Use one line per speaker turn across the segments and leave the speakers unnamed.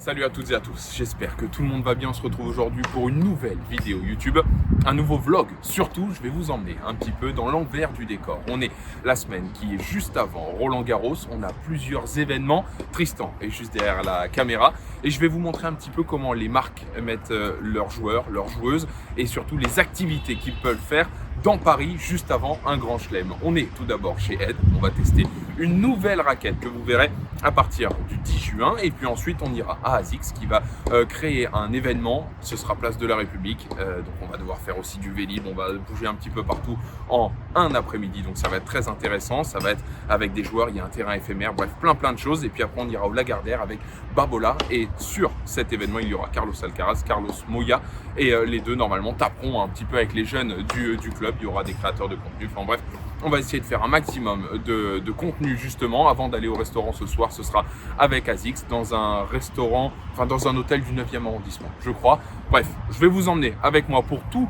Salut à toutes et à tous, j'espère que tout le monde va bien. On se retrouve aujourd'hui pour une nouvelle vidéo YouTube, un nouveau vlog. Surtout, je vais vous emmener un petit peu dans l'envers du décor. On est la semaine qui est juste avant Roland Garros, on a plusieurs événements. Tristan est juste derrière la caméra et je vais vous montrer un petit peu comment les marques mettent leurs joueurs, leurs joueuses et surtout les activités qu'ils peuvent faire dans Paris juste avant un grand chelem. On est tout d'abord chez Ed, on va tester une nouvelle raquette que vous verrez à partir du 10 juin et puis ensuite on ira à ASICS qui va créer un événement, ce sera place de la République, donc on va devoir faire aussi du Vélib, on va bouger un petit peu partout en un après-midi, donc ça va être très intéressant, ça va être avec des joueurs, il y a un terrain éphémère, bref plein de choses et puis après on ira au Lagardère avec Babola et sur cet événement il y aura Carlos Alcaraz, Carlos Moya et les deux normalement taperont un petit peu avec les jeunes du club, il y aura des créateurs de contenu, enfin bref. On va essayer de faire un maximum de contenu justement avant d'aller au restaurant ce soir. Ce sera avec ASICS dans un restaurant, enfin dans un hôtel du 9e arrondissement, je crois. Bref, je vais vous emmener avec moi pour tout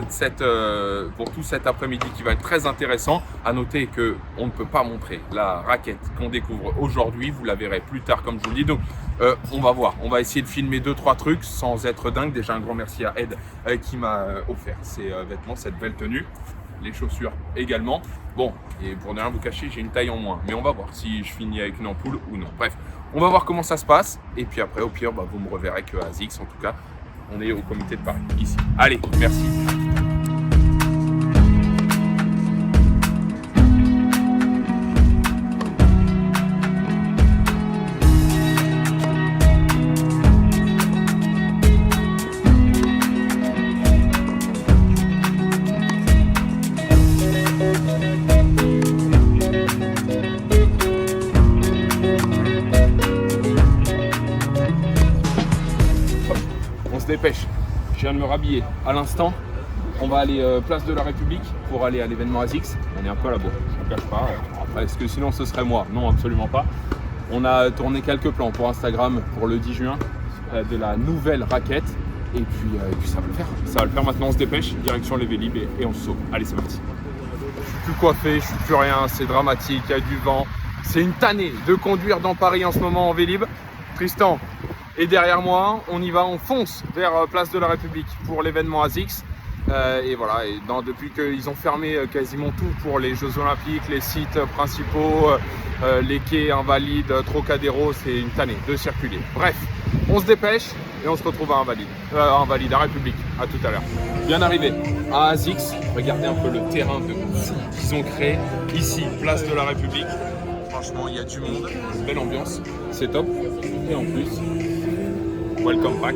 cet après-midi qui va être très intéressant. À noter que on ne peut pas montrer la raquette qu'on découvre aujourd'hui. Vous la verrez plus tard comme je vous le dis. Donc on va voir. On va essayer de filmer 2-3 trucs sans être dingue. Déjà un grand merci à Ed qui m'a offert ces vêtements, cette belle tenue. Les chaussures également. Bon, et pour ne rien vous cacher, j'ai une taille en moins. Mais on va voir si je finis avec une ampoule ou non. Bref, on va voir comment ça se passe. Et puis après, au pire, vous me reverrez que à ASICS. En tout cas, on est au comité de Paris, ici. Allez, merci. Dépêche, je viens de me rhabiller à l'instant. On va aller place de la République pour aller à l'événement ASICS. On est un peu à la bourre, je ne cache pas. Après, est-ce que sinon ce serait moi? Non, absolument pas. On a tourné quelques plans pour Instagram pour le 10 juin de la nouvelle raquette. Et puis ça va le faire. Ça va le faire maintenant, on se dépêche, direction les Vélib et on se sauve. Allez, c'est parti. Je suis plus coiffé, je suis plus rien, c'est dramatique, il y a du vent. C'est une tannée de conduire dans Paris en ce moment en Vélib. Tristan et derrière moi, on y va, on fonce vers place de la République pour l'événement ASICS. Et voilà, et depuis qu'ils ont fermé quasiment tout pour les Jeux Olympiques, les sites principaux, les quais Invalides, Trocadéro, c'est une tannée de circuler. Bref, on se dépêche et on se retrouve à Invalides, à République. À tout à l'heure. Bien arrivé à ASICS, regardez un peu le terrain de fou qu'ils ont créé ici, place de la République. Franchement, il y a du monde, belle ambiance, c'est top. Et en plus, welcome back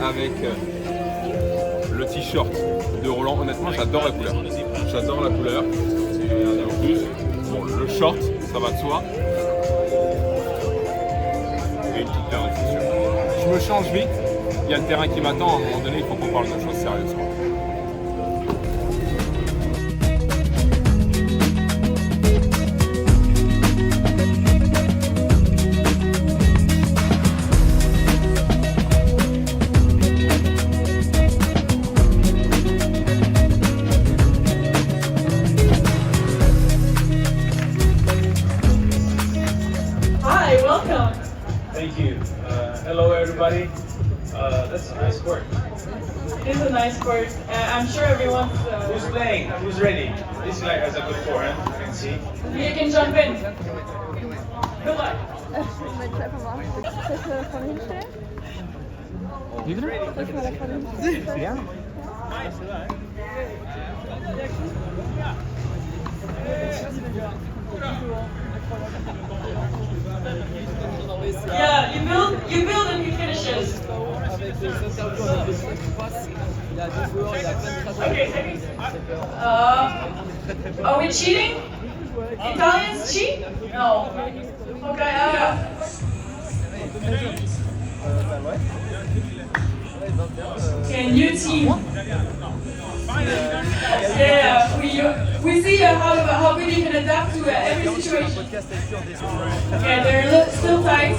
avec le t-shirt de Roland. Honnêtement, j'adore la couleur. J'adore la couleur. Et en plus, bon, le short, ça va de soi. Et une petite paire de chaussures. Je me change vite. Il y a le terrain qui m'attend. À un moment donné, il faut qu'on parle de choses sérieuses, quoi.
Thank you. Hello, everybody. That's a nice court.
It is a nice court. I'm sure everyone's...
Who's playing? Who's ready? This guy has a good forehand, you can see.
You can jump in. Good luck.
Möchtest du einfach mal das von hinstellen? Soll ich mal da vorne hinstellen? Ja.
Yeah, you build and he finishes. Okay, are we cheating? Italians cheat? No. Okay, Okay, new team. Yeah, we see how good you can adapt to every situation. Okay, they're still tight.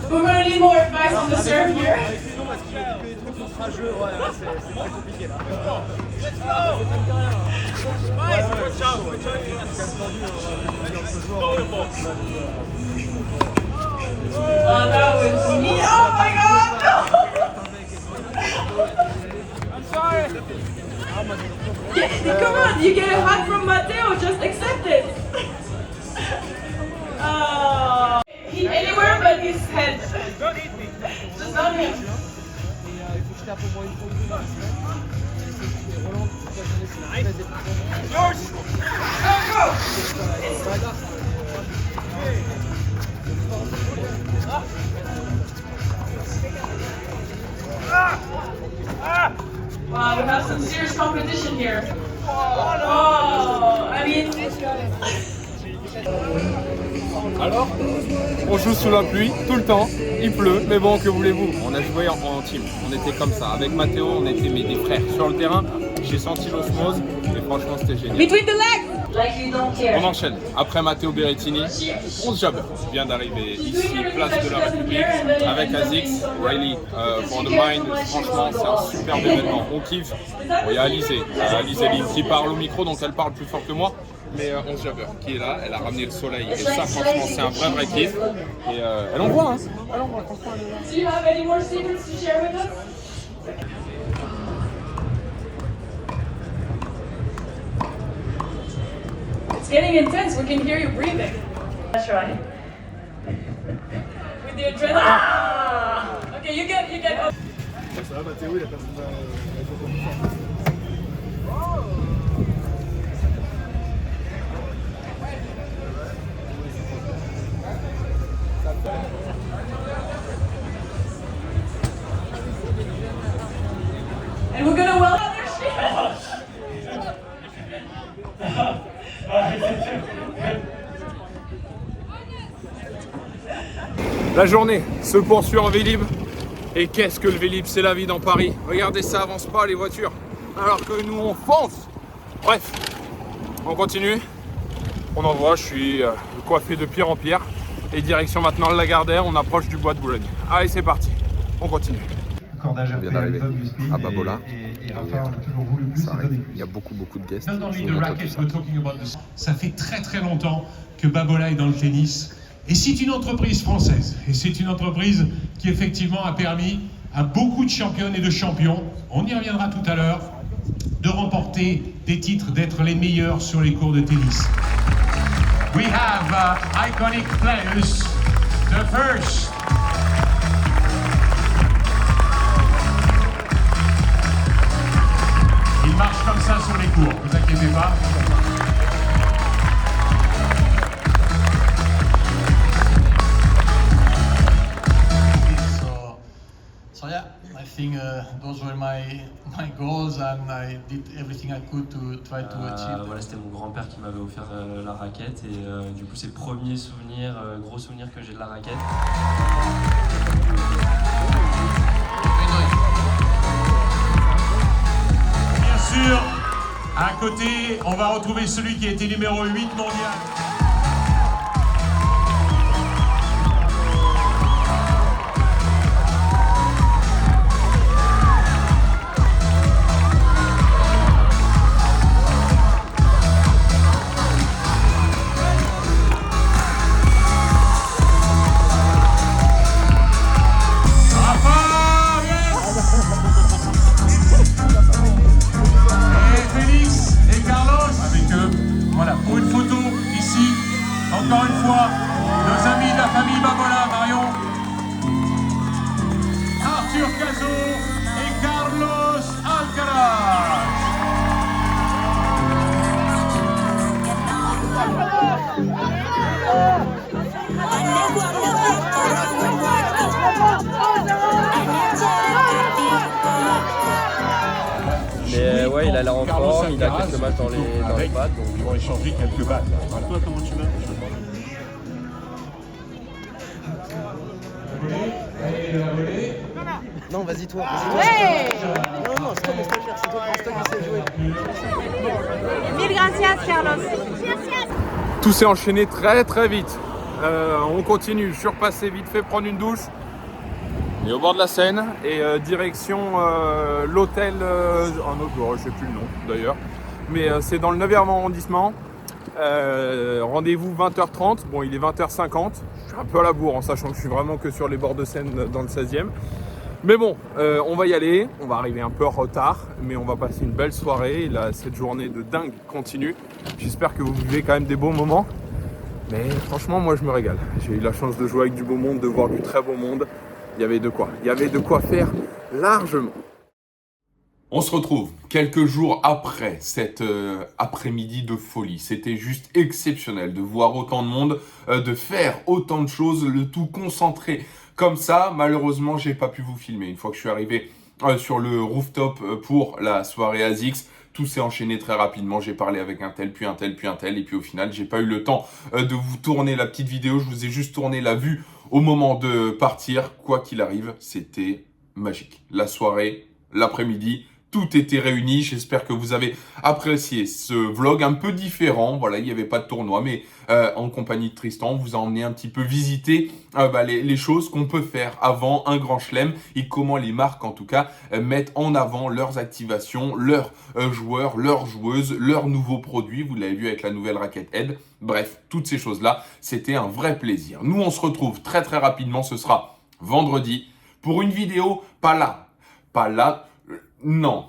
We're gonna need more advice on the serve here. That was me. Oh my god!
I'm sorry.
Come on, you get a hug from Matteo, just accept it. Anywhere but his head.
Don't hit me.
Just not him.
George!
Wow, we have some serious competition here. Oh, I mean...
Alors, on joue sous la pluie tout le temps, il pleut, mais bon, que voulez-vous? On a joué en team, on était comme ça. Avec Matteo, on était des frères. Sur le terrain, j'ai senti l'osmose et franchement, c'était génial.
Between the legs! Like you don't care.
On enchaîne. Après Matteo Berrettini, 11 jabber vient d'arriver ici, place de la République, avec Azix, Riley, for the Mind. Franchement, c'est un superbe événement. On kiffe. Bon, il y a Alizé Lim qui parle au micro, donc elle parle plus fort que moi. Mais 11 jabber qui est là, elle a ramené le soleil. Et ça, franchement, c'est un vrai kiff. Et elle envoie, hein. Elle envoie, franchement.
Do you have any more secrets to share with us? It's getting intense. We can hear you breathing. That's right. With the adrenaline. Ah! Okay, you get up.
Ça va, Mathéo, il a perdu la
And we're gonna well.
La journée se poursuit en Vélib. Et qu'est-ce que le Vélib? C'est la vie dans Paris. Regardez, ça avance pas les voitures. Alors que nous on fonce. Bref, on continue. On envoie, je suis coiffé de pierre en pierre. Et direction maintenant le Lagardère, on approche du bois de Boulogne. Allez, c'est parti, on continue.
cordage
On vient d'arriver à Babola.
Et Rafa, on a toujours voulu plus,
Ça
et donner
arrive.
plus.
Il y a beaucoup de guests.
Not only
Je
the
vous montre
racket,
tout ça.
we're talking about this. Ça fait très longtemps que Babola est dans le tennis. Et c'est une entreprise française. Et c'est une entreprise qui effectivement a permis à beaucoup de championnes et de champions, on y reviendra tout à l'heure, de remporter des titres, d'être les meilleurs sur les cours de tennis. We have iconic players. The first. Il marche comme ça sur les cours, ne vous inquiétez pas.
So yeah, I think those were my goals and I did everything I could to try to achieve.
Voilà, c'était mon grand-père qui m'avait offert la raquette et du coup c'est le premier souvenir, gros souvenir que j'ai de la raquette.
Bien sûr, à côté, on va retrouver celui qui a été numéro 8 mondial. Encore une fois, nos amis de la famille Babola, Marion, Arthur Cazot et Carlos Alcaraz.
Mais ouais, il a l'air en forme, il a quelques matchs dans les pattes. Donc
Ils vont échanger quelques battes. Voilà. Toi, comment tu vas?
Non, vas-y toi. Ouais. Non, c'est toi mon stagiaire, c'est toi qui sais jouer.
Mille gracias, Carlos.
Tout s'est enchaîné très vite. On continue, surpasser vite fait, prendre une douche. Et au bord de la Seine et direction l'hôtel, un autre, je sais plus le nom d'ailleurs. Mais c'est dans le 9e arrondissement. Rendez-vous 20h30. Bon, il est 20h50. Je suis un peu à la bourre en sachant que je suis vraiment que sur les bords de Seine dans le 16e. Mais bon, on va y aller. On va arriver un peu en retard, mais on va passer une belle soirée. Là, cette journée de dingue continue. J'espère que vous vivez quand même des beaux moments. Mais franchement, moi, je me régale. J'ai eu la chance de jouer avec du beau monde, de voir du très beau monde. Il y avait de quoi. Il y avait de quoi faire largement. On se retrouve quelques jours après cet après-midi de folie. C'était juste exceptionnel de voir autant de monde, de faire autant de choses, le tout concentré comme ça. Malheureusement, j'ai pas pu vous filmer. Une fois que je suis arrivé sur le rooftop pour la soirée ASICS, tout s'est enchaîné très rapidement. J'ai parlé avec un tel, puis un tel, puis un tel. Et puis au final, j'ai pas eu le temps de vous tourner la petite vidéo. Je vous ai juste tourné la vue au moment de partir. Quoi qu'il arrive, c'était magique. La soirée, l'après-midi, tout était réuni. J'espère que vous avez apprécié ce vlog un peu différent. Voilà, il n'y avait pas de tournoi, mais en compagnie de Tristan, on vous a emmené un petit peu visiter les choses qu'on peut faire avant un grand chelem et comment les marques, en tout cas, mettent en avant leurs activations, leurs joueurs, leurs joueuses, leurs nouveaux produits. Vous l'avez vu avec la nouvelle raquette Ed. Bref, toutes ces choses-là, c'était un vrai plaisir. Nous, on se retrouve très très rapidement. Ce sera vendredi pour une vidéo, pas là, non,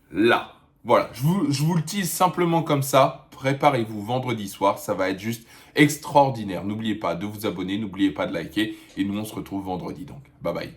là. Voilà, je vous le tease simplement comme ça. Préparez-vous vendredi soir, ça va être juste extraordinaire. N'oubliez pas de vous abonner, n'oubliez pas de liker. Et nous, on se retrouve vendredi donc. Bye bye.